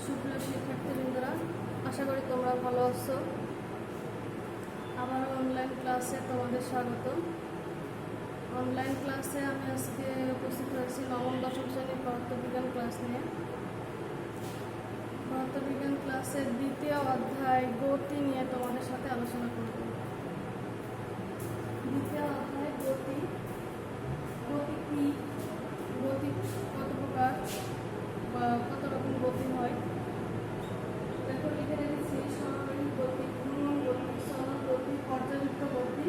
সুপ্রিয় শিক্ষার্থীবৃন্দরা, আশা করি তোমরা ভালো আছো। আবার অনলাইন ক্লাসে তোমাদের স্বাগত। অনলাইন ক্লাসে আমি আজকে উপস্থিত হয়েছি নবম দশম শ্রেণীর পদার্থবিজ্ঞান ক্লাস নিয়ে। পদার্থবিজ্ঞান ক্লাসের দ্বিতীয় অধ্যায় গতি নিয়ে তোমাদের সাথে আলোচনা করব। দ্বিতীয় অধ্যায় গতি। গতি কি, গতি কত প্রকার বা কত রকম গতি হয় দেখো লিখে রেখেছি। স্বাভাবিক গতি, ঘূর্ণন গতি, চলন গতি, পর্যাবৃত্ত গতি,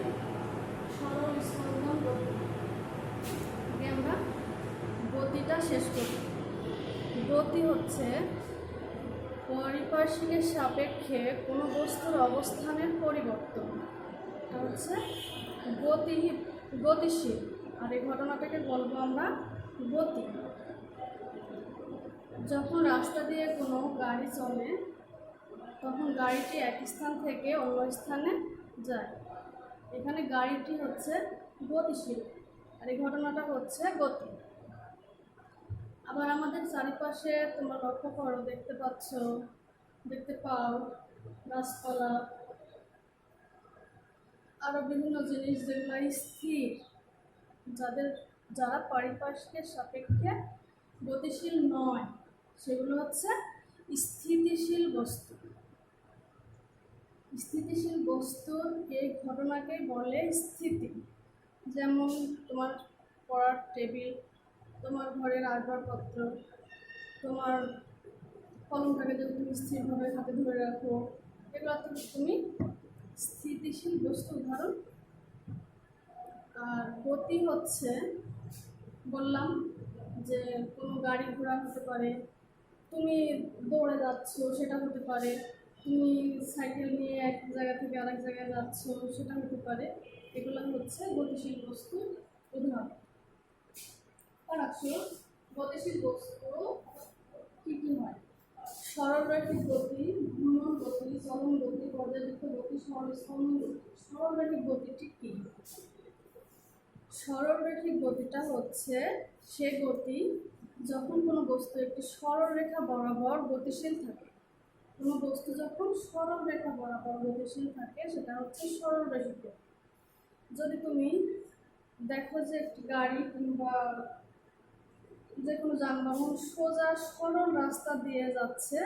সরল স্পন্দন গতি। আমরা গতিটা শেষ করি। গতি হচ্ছে পারিপার্শ্বিকের সাপেক্ষে কোনো বস্তুর অবস্থানের পরিবর্তন। এটা হচ্ছে গতিশীল। আর এই ঘটনাটাকে বলবো আমরা গতি। যখন রাস্তা দিয়ে কোনো গাড়ি চলে তখন গাড়িটি এক স্থান থেকে অন্য স্থানে যায়। এখানে গাড়িটি হচ্ছে গতিশীল আর এই ঘটনাটা হচ্ছে গতি। আবার আমাদের চারিপাশে তোমরা লক্ষ্য করো, দেখতে পাও গাছপালা, আরও বিভিন্ন জিনিস যেগুলো স্থির, যারা পারিপার্শ্বিকের সাপেক্ষে গতিশীল নয়, সেগুলো হচ্ছে স্থিতিশীল বস্তু। স্থিতিশীল বস্তুর এই ঘটনাকে বলে স্থিতি। যেমন তোমার পড়ার টেবিল, তোমার ঘরের আসবাবপত্র, তোমার কলমটাকে যদি তুমি স্থিরভাবে হাতে ধরে রাখো, এগুলো তো তুমি স্থিতিশীল বস্তু উদাহরণ। আর গতি হচ্ছে বললাম যে কোনো গাড়ি ঘোড়া হতে পারে, তুমি দৌড়ে যাচ্ছ সেটা হতে পারে, তুমি সাইকেল নিয়ে এক জায়গা থেকে আরেক জায়গায় যাচ্ছ সেটা হতে পারে। এগুলো হচ্ছে গতিশীল বস্তুর উদাহরণ। আর গতিশীল বস্তু কী কী হয়? সরলরৈখিক গতি, ঘূর্ণন গতি, চলন গতি, পর্যাবৃত্ত গতি, সরল স্পন্দন গতি। সরলরৈখিক গতিটি কী? সরলরৈখিক গতিটা হচ্ছে সে গতি যখন কোনো বস্তু একটি সরল রেখা বরাবর গতিশীল থাকে। কোনো বস্তু যখন সরল রেখা বরাবর গতিশীল থাকে সেটা হচ্ছে সরলরৈখিক গতি। যদি তুমি দেখো যে একটি গাড়ি কিংবা যে কোনো যানবাহন সোজা সরল রাস্তা দিয়ে যাচ্ছে,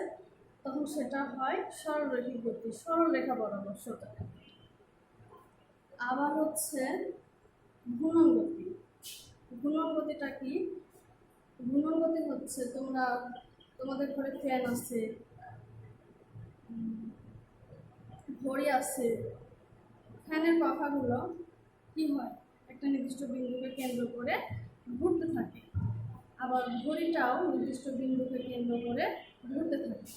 তখন সেটা হয় সরলরৈখিক গতি, সরল রেখা বরাবর সোজা। আবার হচ্ছে ঘূর্ণন গতি। ঘূর্ণন গতিটা কি? ঘূর্ণন গতি হচ্ছে তোমাদের ঘরে ফ্যান আছে, ঘড়ি আছে, ফ্যানের পাখাগুলো কি হয়, একটা নির্দিষ্ট বিন্দুকে কেন্দ্র করে ঘুরতে থাকে। আবার ঘড়িটাও নির্দিষ্ট বিন্দুকে কেন্দ্র করে ঘুরতে থাকে।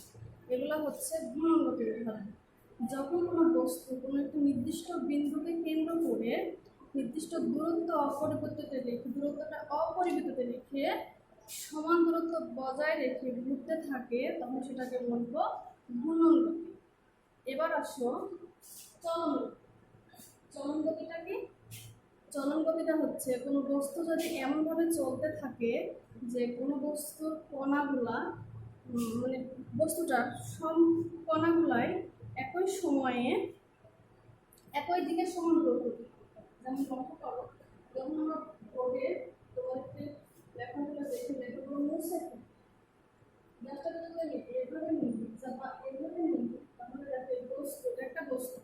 এগুলো হচ্ছে ঘূর্ণন গতির উদাহরণ। যখন কোনো বস্তু কোনো একটি নির্দিষ্ট বিন্দুকে কেন্দ্র করে নির্দিষ্ট দূরত্বটা অপরিবর্তিত রেখে সমান দূরত্ব বজায় রেখে ঘুরতে থাকে, তখন সেটাকে বলবো ঘূর্ণন গতি। এবার আসো চলন গতি। চলন গতিটা কি? চলন গতিটা হচ্ছে কোনো বস্তু যদি এমনভাবে চলতে থাকে যে কোনো বস্তুর কণাগুলা, মানে বস্তুটার সব কণাগুলাই একই সময়ে একই দিকে সমান দূরত্ব। যেমন লক্ষ্য করো, যখন আমরা বোর্ডে তোমাকে লেখাগুলো দেখো মুছে গ্যাসটাকে যদি আমি এভাবে নিই বা এভাবে নিই, তাহলে দেখো একটা বস্তু,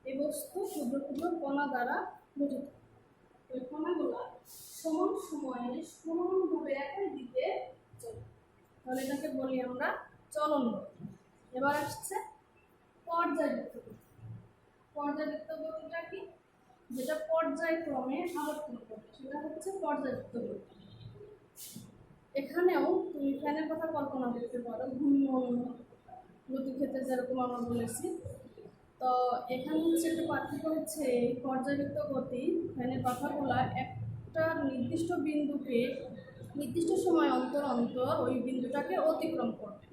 এই বস্তু ক্ষুদ্র ক্ষুদ্র কণা দ্বারা গঠিত। ওই কণাগুলো সমান সময়ে সমানভাবে একই দিকে চলে, তাহলে এটাকে বলি আমরা চলন গতি। এবার আসছে পর্যাবৃত্ত গতি। পর্যাবৃত্ত গতিটা কি? যেটা পর্যায়ক্রমে আবর্তন করবে সেটা হচ্ছে পর্যাবৃত্ত গতি। এখানেও তুমি ফ্যানের কথা কল্পনা করতে পারো, ঘূর্ণন গতির ক্ষেত্রে যেরকম আমরা বলেছি। তো এখানে হচ্ছে একটা পার্থক্য হচ্ছে এই পর্যাবৃত্ত গতি, ফ্যানের পাখাগুলা একটা নির্দিষ্ট বিন্দুকে নির্দিষ্ট সময় অন্তর অন্তর ওই বিন্দুটাকে অতিক্রম করবে।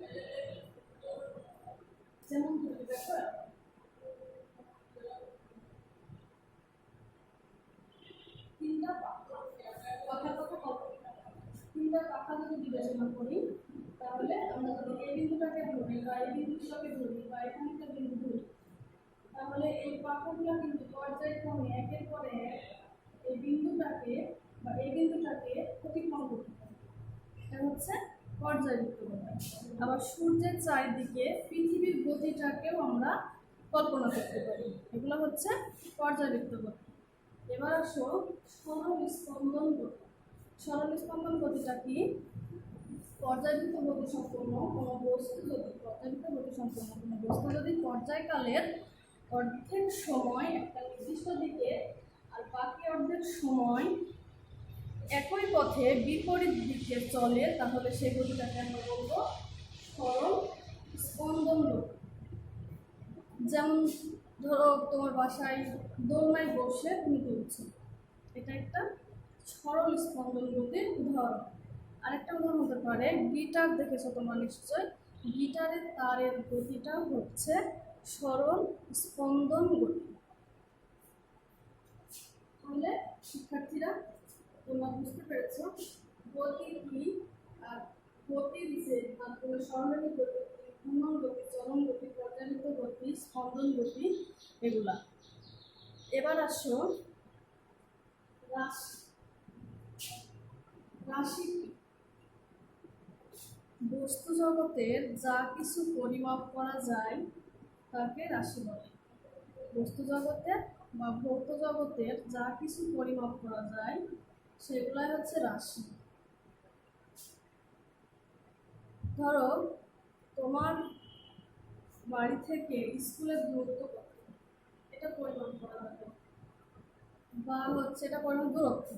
যেমন দেখো তিনটা পাখা যদি বিবেচনা করি, তাহলে আমরা যদি এই বিন্দুটাকে ধরি বা এই বিন্দুটাকে ধরি বা এখানে একটা বিন্দু ধরি, তাহলে এই বাহুগুলো কিন্তু পর্যায়ক্রমে একের পর এক এই বিন্দুটাকে বা এই বিন্দুটাকে অতিক্রম করতে পারে। এটা হচ্ছে পর্যায়বৃত্ত বলা। আবার সূর্যের চারিদিকে পৃথিবীর গতিটাকেও আমরা কল্পনা করতে পারি। এগুলো হচ্ছে পর্যায়বৃত্ত গতি। এবার আসো সরল স্পন্দন গতি। সরল স্পন্দন গতিটা কি? পর্যায়বৃত্ত গতি সম্পন্ন কোনো বস্তু যদি পর্যায়কালের অর্ধেক সময় একটা নির্দিষ্ট দিকে আর বাকি অর্ধেক সময় একই পথে বিপরীত দিকে চলে, তাহলে সেই গতিটাকে আমরা বলবো সরল স্পন্দন গতি। যেমন ধরো তোমার বাসায় দোলনায় বসে তুমি দুলছো, এটা একটা সরল স্পন্দন গতির উদাহরণ। আরেকটা উদাহরণ হতে পারে গিটার, দেখেছো তোমরা নিশ্চয়, গিটারের তারের গতিটা হচ্ছে সরল স্পন্দন গতি। তাহলে শিক্ষার্থীরা তোমরা বুঝতে পেরেছ গতি কি, আর গতির যে মাধ্যমে সরলরেখা গতি, ঘূর্ণন গতি, চলন গতি, পর্যায়বৃত্ত গতি, স্পন্দন গতি, এগুলা। এবার আসো রাশি। রাশি বস্তু জগতের যা কিছু পরিমাপ করা যায় তাকে রাশি বলে। বস্তু জগতের বা ভৌত জগতের যা কিছু পরিমাপ করা যায় সেগুলাই হচ্ছে রাশি। ধরো তোমার বাড়ি থেকে স্কুলের দূরত্ব কত, এটা পরিমাপ করা হবে, বা হচ্ছে এটা পরিমাপ দূরত্ব।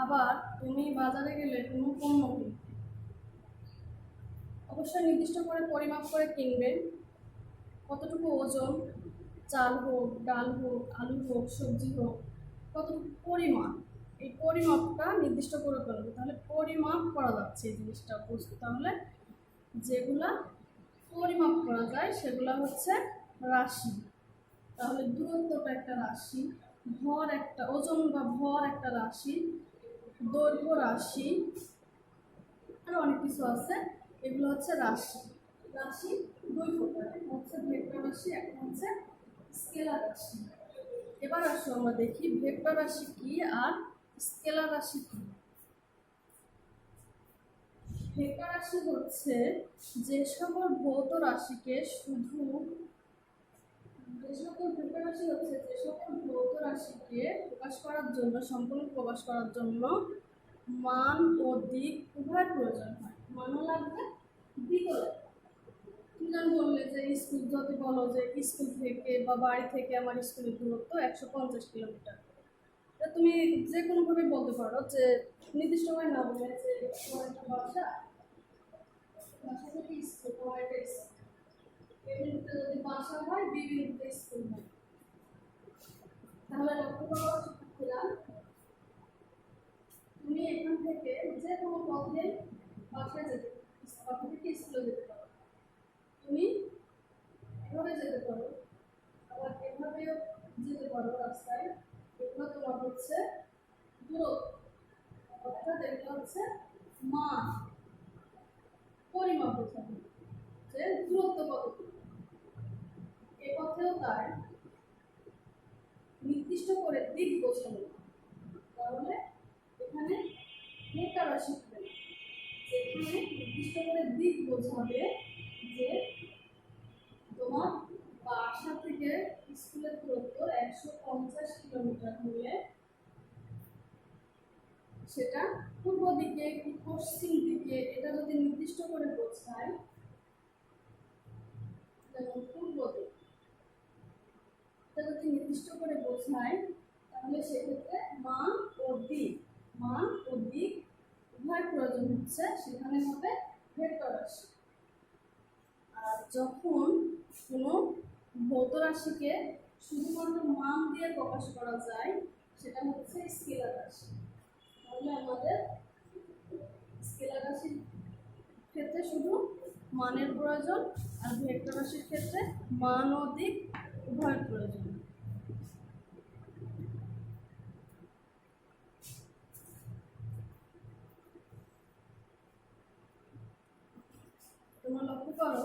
আবার তুমি বাজারে গেলে কোনো পণ্য কিনতে, অবশ্যই নির্দিষ্ট করে পরিমাপ করে কিনবে, কতটুকু ওজন, চাল হোক, ডাল হোক, আলু হোক, সবজি হোক, কতটুকু পরিমাণ, এই পরিমাপটা নির্দিষ্ট করে ফেলবে। তাহলে পরিমাপ করা যাচ্ছে এই জিনিসটা বুঝতে। তাহলে যেগুলা পরিমাপ করা যায় সেগুলা হচ্ছে রাশি। তাহলে দূরত্বটা একটা রাশি, ভর একটা, ওজন বা ভর একটা রাশি, দৈর্ঘ্য রাশি, আরো অনেক কিছু আছে, এগুলো হচ্ছে রাশি। রাশি দুই প্রকার, একটা হচ্ছে ভেক্টর রাশি, একটা হচ্ছে স্কেলার রাশি। এবার আসো আমরা দেখি ভেক্টর রাশি কি আর স্কেলার রাশি কি। ভেক্টর রাশি হচ্ছে যে সকল ভৌত রাশিকে প্রকাশ করার জন্য, সম্পূর্ণ প্রকাশ করার জন্য মান ও দিক উভয় প্রয়োজন হয়। মানও লাগবে, দিকও লাগবে। তুমি যেন বললে যে স্কুল, যদি বলো যে স্কুল থেকে বা বাড়ি থেকে আমার স্কুলের দূরত্ব 150 কিলোমিটার, তুমি যে কোনোভাবে বলতে পারো, যে নির্দিষ্টভাবে না বলে যে তোমার একটা বাসা থেকে স্কুল, তোমার একটা স্কুল, এই বিন্দুতে যদি বাসা হয়, বি বিন্দুতে স্কুল হয়। তাহলে লক্ষ্য করো শিক্ষার্থীরা, তুমি এখান থেকে যে কোনো পথে বাসায় যেতে, বাসা থেকে স্কুলে যেতে পারো। তুমি এভাবে যেতে পারো, আবার এভাবেও যেতে পারো রাস্তায়। এগুলো তোমার হচ্ছে দূরত্ব, অর্থাৎ এগুলো হচ্ছে মান, পরিমাপ বোঝানো যে দূরত্ব কতটুকু। এ পথেও তাই নির্দিষ্ট করে দিক বোঝানো। তাহলে এখানে ভেক্টর রাশি হবে, যেখানে নির্দিষ্ট করে দিক বোঝাবে যে তোমার বাসা থেকে স্কুলের দূরত্ব 150 কিলোমিটার হলে সেটা পূর্ব দিকে কি পশ্চিম দিকে, এটা যদি নির্দিষ্ট করে বোঝায়, যেমন পূর্ব দিক, এটা যদি নির্দিষ্ট করে বোঝায়, তাহলে সেক্ষেত্রে মান ও দিক উভয় প্রয়োজন হচ্ছে, সেখানে হবে ভেক্টর রাশি। আর যখন কোনো ভৌত রাশিকে শুধুমাত্র মান দিয়ে প্রকাশ করা যায়, সেটা হচ্ছে স্কেলার রাশি। তাহলে আমাদের স্কেলার রাশির ক্ষেত্রে শুধু মানের প্রয়োজন, আর ভেক্টর রাশির ক্ষেত্রে মান ও দিক উভয় প্রয়োজন। তোমরা লক্ষ্য করো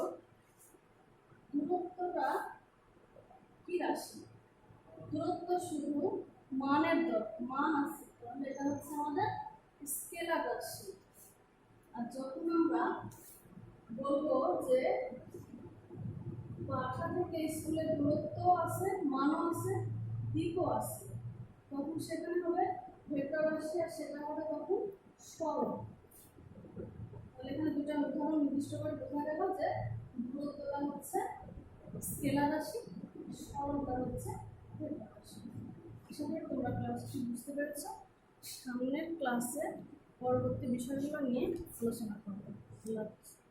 দূরত্বটা কি রাশি? দূরত্ব শুধু মানের মান আছে, তাহলে এটা হচ্ছে আমাদের স্কেলার রাশি। আর যখন আমরা বলবো যে বাসা থেকে স্কুলের দূরত্ব আছে, মানও আছে, দিকও আছে, তখন সেখানে হবে ভেক্টর রাশি, আর সেটা হবে তখন সরল। তাহলে এখানে দুটো উদাহরণ নির্দিষ্ট করে বোঝা গেল যে দূরত্বটা হচ্ছে স্কেলার রাশি, সরলটা হচ্ছে ভেক্টর রাশি। আশা করি তোমরা ক্লাসটি বুঝতে পেরেছ। সামনের ক্লাসে পরবর্তী বিষয়গুলো নিয়ে আলোচনা করবো। আল্লাহ হাফেজ।